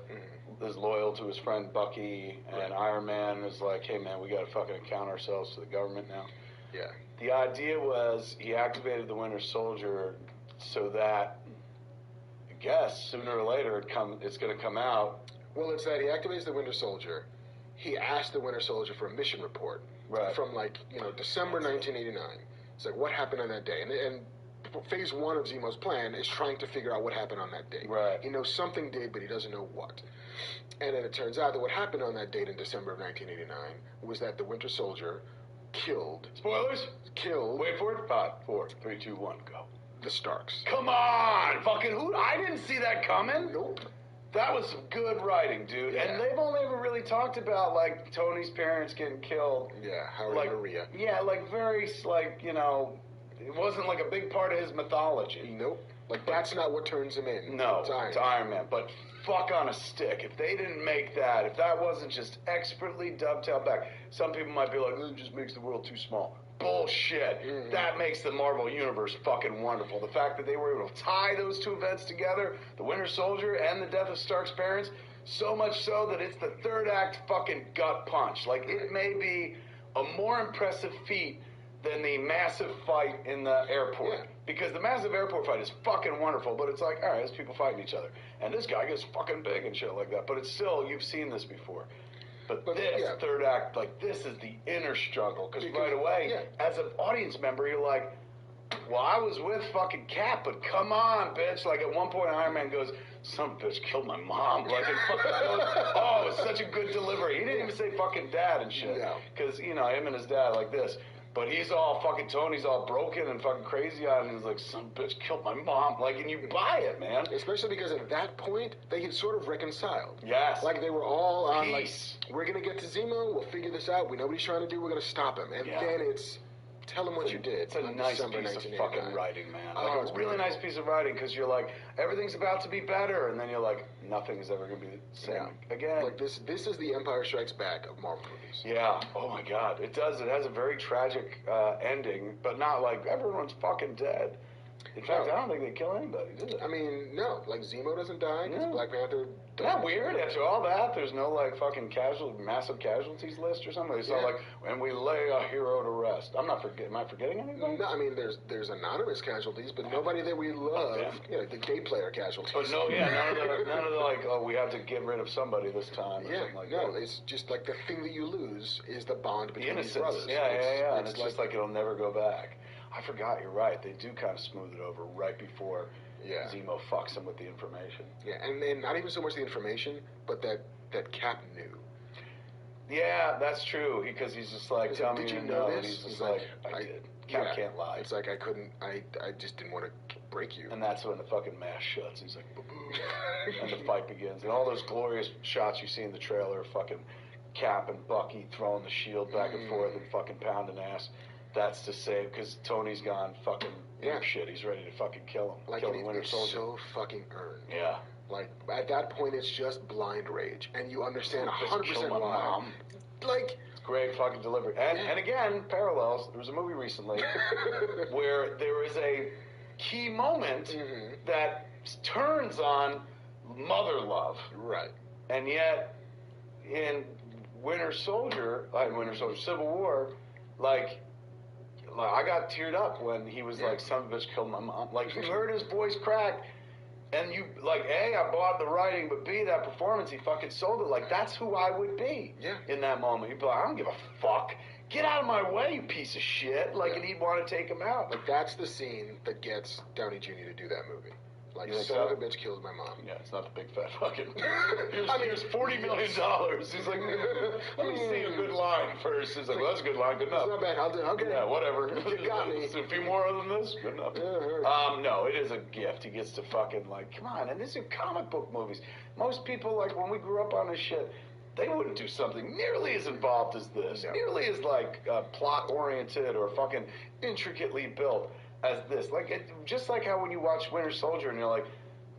is loyal to his friend Bucky, and Iron Man is like, hey man, we gotta fucking account ourselves to the government now. Yeah. The idea was he activated the Winter Soldier so that, I guess, sooner or later it's gonna come out. Well, it's that he activates the Winter Soldier. He asked the Winter Soldier for a mission report. Right. From, like, December 1989. It's like, what happened on that day? And phase one of Zemo's plan is trying to figure out what happened on that day. Right. He knows something did, but he doesn't know what. And then it turns out that what happened on that date in December of 1989 was that the Winter Soldier killed... Spoilers? Killed... Wait for it. 5, 4, 3, 2, 1, go. The Starks. Come on! Fucking who? I didn't see that coming. Nope. That was some good writing, dude. Yeah. And they've only ever really talked about, like, Tony's parents getting killed. Yeah, Howard like, and Maria. Yeah, like, very, like, it wasn't, like, a big part of his mythology. Nope. Like, that's not what turns him in. No, it's Iron Man. But fuck on a stick. If they didn't make that, if that wasn't just expertly dovetailed back, some people might be like, it just makes the world too small. Bullshit. That makes the Marvel Universe fucking wonderful. The fact that they were able to tie those two events together, the Winter Soldier and the death of Stark's parents, so much so that it's the third act fucking gut punch. Like, it may be a more impressive feat than the massive fight in the airport. Yeah. Because the massive airport fight is fucking wonderful, but it's like, all right, there's people fighting each other. And this guy gets fucking big and shit like that. But it's still, you've seen this before. But this third act, like, this is the inner struggle. Because right away, as an audience member, you're like, well, I was with fucking Cap, but come on, bitch. Like, at one point, Iron Man goes, some bitch killed my mom. Like, it fucking goes, oh, it's such a good delivery. He didn't even say fucking dad and shit. Because, him and his dad like this. But he's all fucking, Tony's all broken and fucking crazy eyed, and he's like, some bitch killed my mom. Like, and you buy it, man. Especially because at that point, they had sort of reconciled. Yes. Like, they were all on, Peace. like, we're going to get to Zemo, we'll figure this out, we know what he's trying to do, we're going to stop him. And then it's, tell him what you did. It's a nice December piece of fucking writing, man. Like, Oh, a really nice piece of writing, because you're like, everything's about to be better, and then you're like, nothing is ever going to be the same again. Like, this is the Empire Strikes Back of Marvel movies. Yeah. Oh, my God. It does. It has a very tragic ending, but not like, everyone's fucking dead. In fact, I don't think they kill anybody, do they? I mean, no. Like, Zemo doesn't die, because Black Panther Isn't that weird? After all that, there's no, like, fucking massive casualties list or something? They saw, like, when we lay a hero to rest. I'm not forgetting. Am I forgetting anything? No, I mean, there's anonymous casualties, but nobody that we love, the gay player casualties. But no, none of the, like, oh, we have to get rid of somebody this time or something like that. It's just, like, the thing that you lose is the bond between these innocence. brothers. Yeah. And it's just like it'll never go back. I forgot, you're right. They do kind of smooth it over right before Zemo fucks him with the information. Yeah, and not even so much the information, but that Cap knew. Yeah, that's true. Because he's just like, tell me did you you know know. this? He's just like, I did. Cap can't lie. It's like I just didn't want to break you. And that's when the fucking mask shuts. He's like, boo-boo. And the fight begins. And all those glorious shots you see in the trailer, fucking Cap and Bucky throwing the shield back and forth and fucking pounding ass. That's to save, because Tony's gone fucking shit. He's ready to fucking kill him. Like, kill the Winter Soldier. So fucking earned. Yeah. Like, at that point, it's just blind rage. And you understand 100% why. Mom. Like... Great fucking delivery. And again, parallels. There was a movie recently where there is a key moment that turns on mother love. Right. And yet, in Civil War, like I got teared up when he was like, son of a bitch killed my mom. Like, you heard his voice crack. And you, like, A, I bought the writing, but B, that performance, he fucking sold it. Like, that's who I would be in that moment. He'd be like, I don't give a fuck. Get out of my way, you piece of shit. Like, and he'd want to take him out. Like, that's the scene that gets Downey Jr. to do that movie. Like, son of a bitch killed my mom. Yeah, it's not the big fat fucking... here's $40 million. He's like, let me see a good line first. He's like, well, that's a good line. Good enough. It's not bad. I'll do it. Okay. Yeah, whatever. You got me. A few more than this? Good enough. No, it is a gift. He gets to fucking, like, come on. And these are comic book movies. Most people, like, when we grew up on this shit, they wouldn't do something nearly as involved as this. Nearly as, like, plot-oriented or fucking intricately built as this. Like, just like how when you watch Winter Soldier and you're like,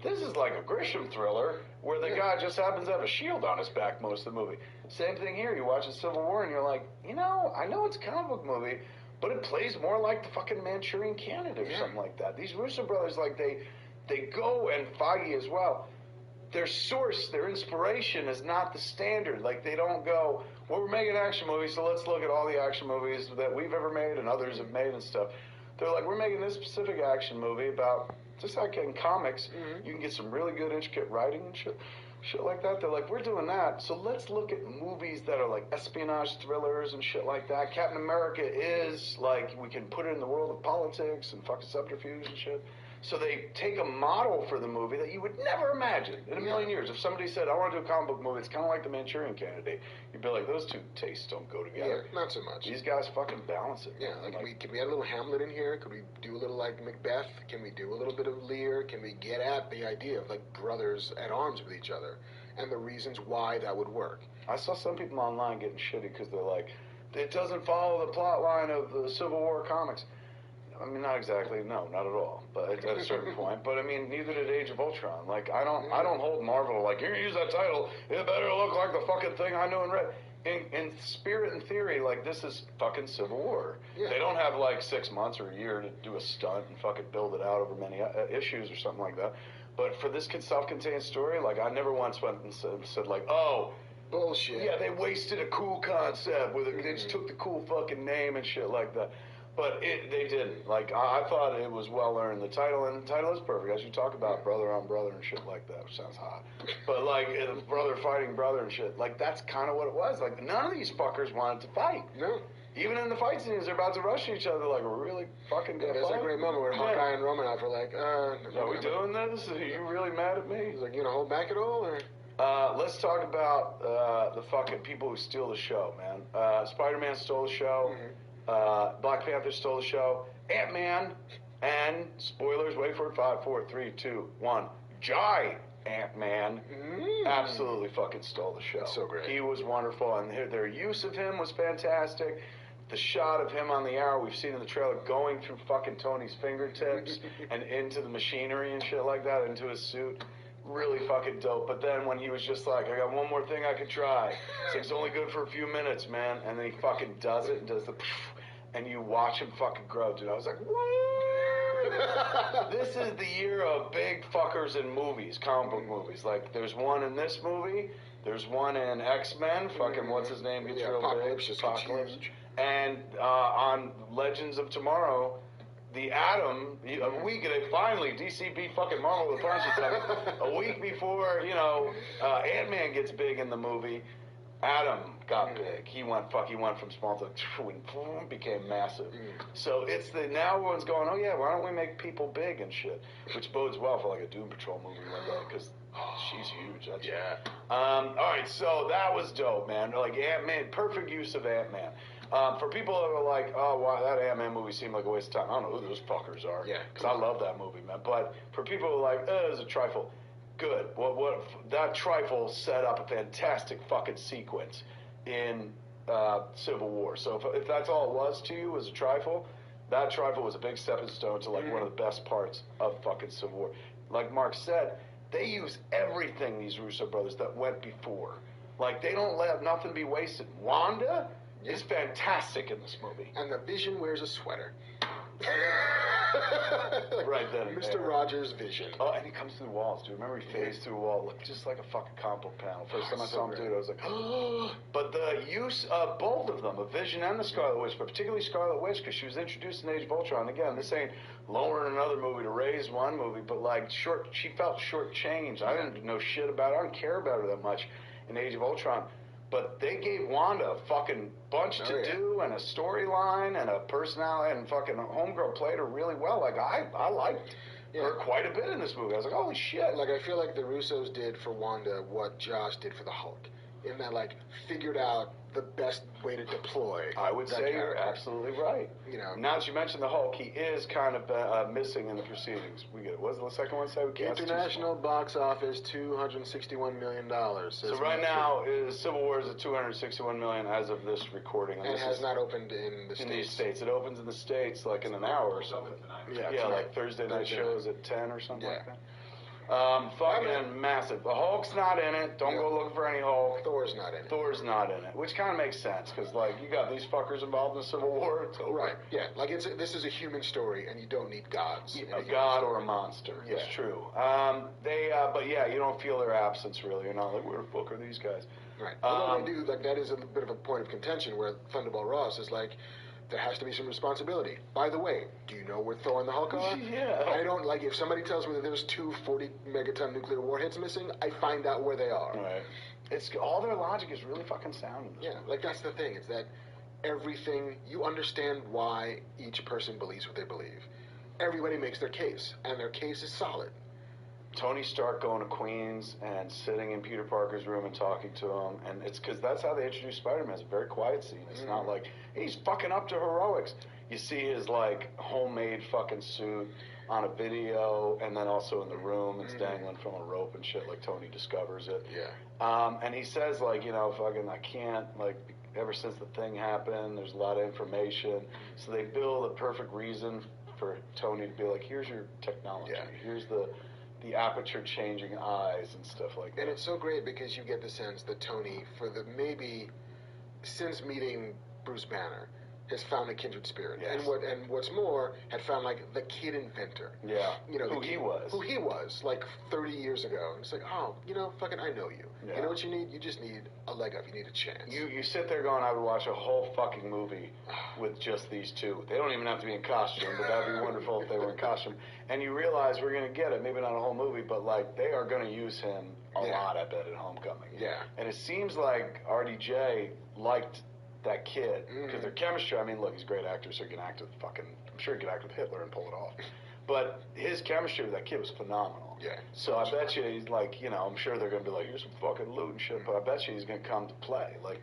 this is like a Grisham thriller where the guy just happens to have a shield on his back most of the movie. Same thing here. You watch a Civil War and you're like, I know it's a comic book movie, but it plays more like the fucking Manchurian Candidate or something like that. These Russo brothers, like, they go, and Feige as well, their source, their inspiration is not the standard. Like, they don't go, well, we're making action movies, so let's look at all the action movies that we've ever made and others have made and stuff. They're like, we're making this specific action movie about, just like in comics, you can get some really good intricate writing and shit like that. They're like, we're doing that, so let's look at movies that are like espionage thrillers and shit like that. Captain America is, like, we can put it in the world of politics and fucking subterfuge and shit. So they take a model for the movie that you would never imagine in a million years. If somebody said, I want to do a comic book movie, it's kind of like the Manchurian Candidate, you'd be like, those two tastes don't go together. Yeah, not so much. These guys fucking balance it. Yeah, like can we add a little Hamlet in here? Could we do a little, like, Macbeth? Can we do a little bit of Lear? Can we get at the idea of, like, brothers at arms with each other and the reasons why that would work? I saw some people online getting shitty because they're like, it doesn't follow the plot line of the Civil War comics. I mean, not exactly, no, not at all. But at a certain point. But I mean, neither did Age of Ultron. Like, I don't hold Marvel like, you're gonna use that title, it better look like the fucking thing I knew and read. In spirit and theory, like, this is fucking Civil War. Yeah. They don't have like 6 months or a year to do a stunt and fucking build it out over many issues or something like that. But for this self-contained story, like, I never once went and said like, oh, bullshit. Yeah, they wasted a cool concept where they just took the cool fucking name and shit like that. But they didn't. Like, I thought it was well earned. The title is perfect. As you talk about brother on brother and shit like that, which sounds hot. But, like, brother fighting brother and shit, like, that's kind of what it was. Like, none of these fuckers wanted to fight. No. Even in the fight scenes, they're about to rush each other. Like, we're really fucking gonna fight. There's a great moment where Hawkeye and Romanoff are like, are we doing this? Are you really mad at me? He's like, you gonna hold back at all, or? Let's talk about the fucking people who steal the show, man. Spider-Man stole the show. Black Panther stole the show. Ant-Man and, spoilers, wait for it, 5, 4, 3, 2, 1, Ant-Man absolutely fucking stole the show. That's so great. He was wonderful, and their use of him was fantastic. The shot of him on the arrow we've seen in the trailer going through fucking Tony's fingertips and into the machinery and shit like that, into his suit. Really fucking dope. But then when he was just like, I got one more thing I could try. It's like, it's only good for a few minutes, man. And then he fucking does it and does the and you watch him fucking grow, dude. I was like, what? This is the year of big fuckers in movies, comic book movies. Like, there's one in this movie. There's one in X-Men. Fucking, what's his name? Gets real big. Apocalypse. And on Legends of Tomorrow, the Atom, a week, they finally, DC beat fucking Marvel with a punch. A week before, Ant-Man gets big in the movie, Atom got big. He went from small to became massive. So it's now everyone's going, oh yeah, why don't we make people big and shit? Which bodes well for like a Doom Patrol movie like that, because she's huge. That's all right, so that was dope, man. Like Ant-Man, perfect use of Ant-Man. For people that are like, oh, wow, that Ant-Man movie seemed like a waste of time. I don't know who those fuckers are. Yeah. Because I love that movie, man. But for people who are like, oh, it was a trifle. Good. What that trifle set up a fantastic fucking sequence in Civil War. So if that's all it was to you, was a trifle, that trifle was a big stepping stone to like one of the best parts of fucking Civil War. Like Mark said, they use everything, these Russo brothers, that went before. Like, they don't let nothing be wasted. Wanda is fantastic in this movie. And the Vision wears a sweater. Right then and Mr. there. Rogers' Vision. Oh, and he comes through the walls, dude. Remember he phased through a wall, looked just like a fucking comic book panel. First time I saw him, dude, I was like, oh. But the use of both of them, of Vision and the Scarlet Witch, but particularly Scarlet Witch, because she was introduced in Age of Ultron. Again, this ain't lowering another movie to raise one movie, but like she felt shortchanged. I didn't know shit about her. I didn't care about her that much in Age of Ultron. But they gave Wanda a fucking bunch to do and a storyline and a personality, and fucking Homegirl played her really well. Like, I liked her quite a bit in this movie. I was like, holy shit. Like, I feel like the Russos did for Wanda what Josh did for the Hulk. In that, like, figured out the best way to deploy. I would say you're absolutely right. You know, now that you mentioned the Hulk, he is kind of missing in the proceedings. We get what was the second one say? International box office $261 million. So right now, Civil War is at $261 million as of this recording, and it has not opened in the States. In these states, it opens in the States like in an hour or something. Yeah, like Thursday night shows at 10 or something like that. Fucking massive. The Hulk's not in it. Don't go looking for any Hulk. Thor's not in it. Thor's not in it, which kind of makes sense because, like, you got these fuckers involved in the Civil War. It's over. Right. Yeah. Like this is a human story, and you don't need gods. A god or a monster. Yeah. It's true. But yeah, you don't feel their absence really. You're not like, where the fuck are these guys? Right. Although they do, like, that is a bit of a point of contention where Thunderbolt Ross is like, there has to be some responsibility. By the way, do you know where Thor and the Hulk are? Yeah. I don't, like, if somebody tells me that there's 2 40-megaton nuclear warheads missing, I find out where they are. Right. It's all their logic is really fucking sound in this movie. Like, that's the thing. It's that everything, you understand why each person believes what they believe. Everybody makes their case, and their case is solid. Tony Stark going to Queens and sitting in Peter Parker's room and talking to him, and it's because that's how they introduce Spider-Man. It's a very quiet scene. It's not like he's fucking up to heroics. You see his like homemade fucking suit on a video, and then also in the room it's dangling from a rope and shit. Like Tony discovers it. Yeah. And he says like, you know, fucking I can't, like, ever since the thing happened, there's a lot of information. So they build a perfect reason for Tony to be like, here's your technology. Yeah. Here's the aperture changing eyes and stuff like that. And it's so great because you get the sense that Tony, for the maybe since meeting Bruce Banner, has found a kindred spirit. Yes. And what's more, had found like the kid inventor. Yeah. You know, Who he was like 30 years ago. And it's like, oh, you know, fucking I know you. Yeah. You know what you need? You just need a leg up. You need a chance. You sit there going, I would watch a whole fucking movie with just these two. They don't even have to be in costume, but that'd be wonderful if they were in costume. And you realize we're going to get it, maybe not a whole movie, but like they are going to use him a lot, I bet, at Homecoming. Yeah. And it seems like RDJ liked that kid because their chemistry, I mean, look, he's a great actor, so he can act with fucking, I'm sure he could act with Hitler and pull it off. But his chemistry with that kid was phenomenal. Yeah. So I bet you he's like, you know, I'm sure they're going to be like, here's some fucking loot and shit, but I bet you he's going to come to play. Like,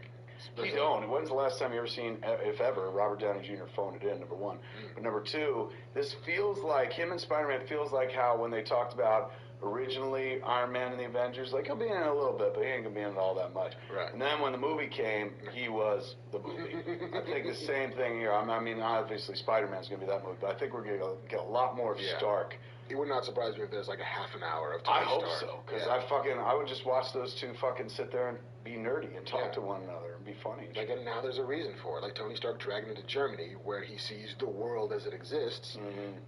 he don't. When's the last time you ever seen, if ever, Robert Downey Jr. phoned it in, number one. But number two, this feels like, him and Spider-Man feels like how when they talked about originally Iron Man and the Avengers, like, he'll be in it a little bit, but he ain't going to be in it all that much. Right. And then when the movie came, he was the movie. I think the same thing here. I mean, obviously Spider-Man's going to be that movie, but I think we're going to get a lot more of Stark. It would not surprise me if there's like a half an hour of Tony Stark. I hope so, because I would just watch those two fucking sit there and be nerdy and talk to one another and be funny. And like, and now there's a reason for it. Like Tony Stark dragging into Germany, where he sees the world as it exists,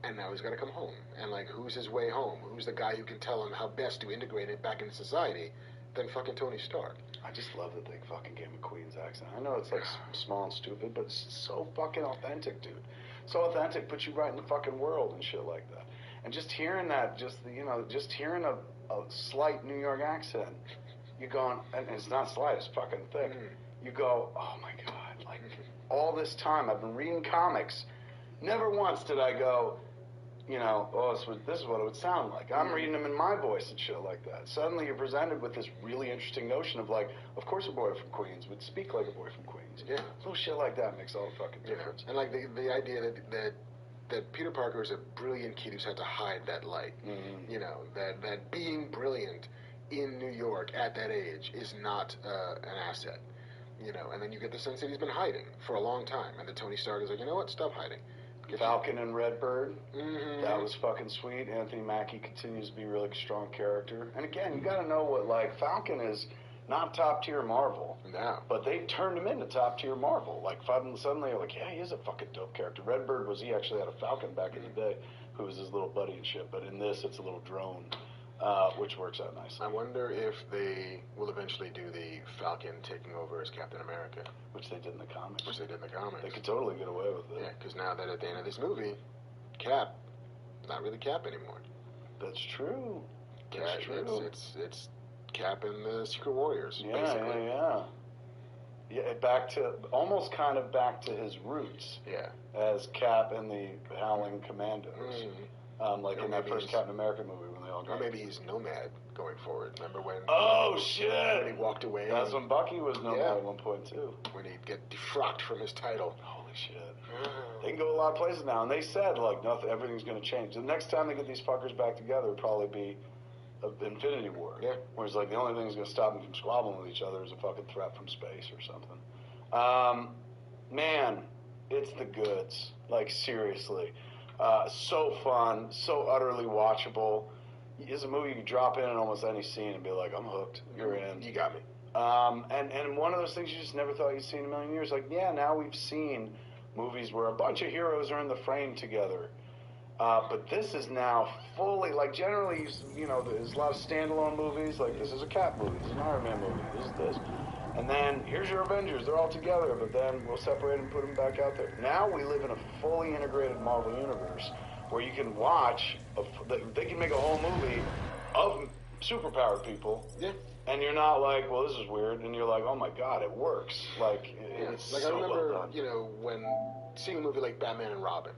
and now he's got to come home. And like, who's his way home? Who's the guy who can tell him how best to integrate it back into society? Than fucking Tony Stark. I just love that they fucking gave him a Queen's accent. I know it's like small and stupid, but it's so fucking authentic, dude. So authentic, puts you right in the fucking world and shit like that. And just hearing that, just hearing a slight New York accent, you're going, and it's not slight, it's fucking thick. You go, oh my God, like all this time I've been reading comics. Never once did I go, you know, this is what it would sound like. I'm reading them in my voice and shit like that. Suddenly you're presented with this really interesting notion of like, of course a boy from Queens would speak like a boy from Queens. Yeah. Little shit like that makes all the fucking difference. And like the idea that Peter Parker is a brilliant kid who's had to hide that light. You know, that being brilliant in New York at that age is not an asset. You know, and then you get the sense that he's been hiding for a long time, and then Tony Stark is like, you know what, stop hiding. Falcon and Redbird, that was fucking sweet. Anthony Mackie continues to be a really strong character. And again, you gotta know what, like, Falcon is not top tier Marvel. No. But they turned him into top tier Marvel. Like, suddenly they're like, yeah, he is a fucking dope character. Redbird he actually had a Falcon back in the day, who was his little buddy and shit. But in this, it's a little drone, which works out nicely. I wonder if they will eventually do the Falcon taking over as Captain America. Which they did in the comics. They could totally get away with it. Yeah, because now that at the end of this movie, Cap, not really Cap anymore. That's true. That's true. It's Cap and the Secret Warriors, basically. Yeah, almost kind of back to his roots. Yeah. As Cap and the Howling Commandos. Like in that first Captain America movie when they all got. Or maybe he's Nomad going forward. Remember when? Oh shit! When he walked away. That's when Bucky was Nomad at one point too. When he'd get defrocked from his title. Holy shit! They can go a lot of places now, and they said like nothing, everything's going to change. The next time they get these fuckers back together, it'll probably be Infinity War. Yeah. Where it's like the only thing that's going to stop them from squabbling with each other is a fucking threat from space or something. Man, it's the goods. Like seriously. So fun, so utterly watchable. It's a movie you can drop in almost any scene and be like, I'm hooked. You're in. You got me. And one of those things you just never thought you'd see in a million years. Like, yeah, now we've seen movies where a bunch of heroes are in the frame together. But this is now fully, like, generally, you know, there's a lot of standalone movies. Like, this is a Cap movie. This is an Iron Man movie. This is this. And then, here's your Avengers. They're all together, but then we'll separate them and put them back out there. Now we live in a fully integrated Marvel universe where you can watch, they can make a whole movie of superpowered people. Yeah. And you're not like, well, this is weird. And you're like, oh my God, it works. Like, it's like so I remember, well done. you know, when seeing a movie like Batman and Robin.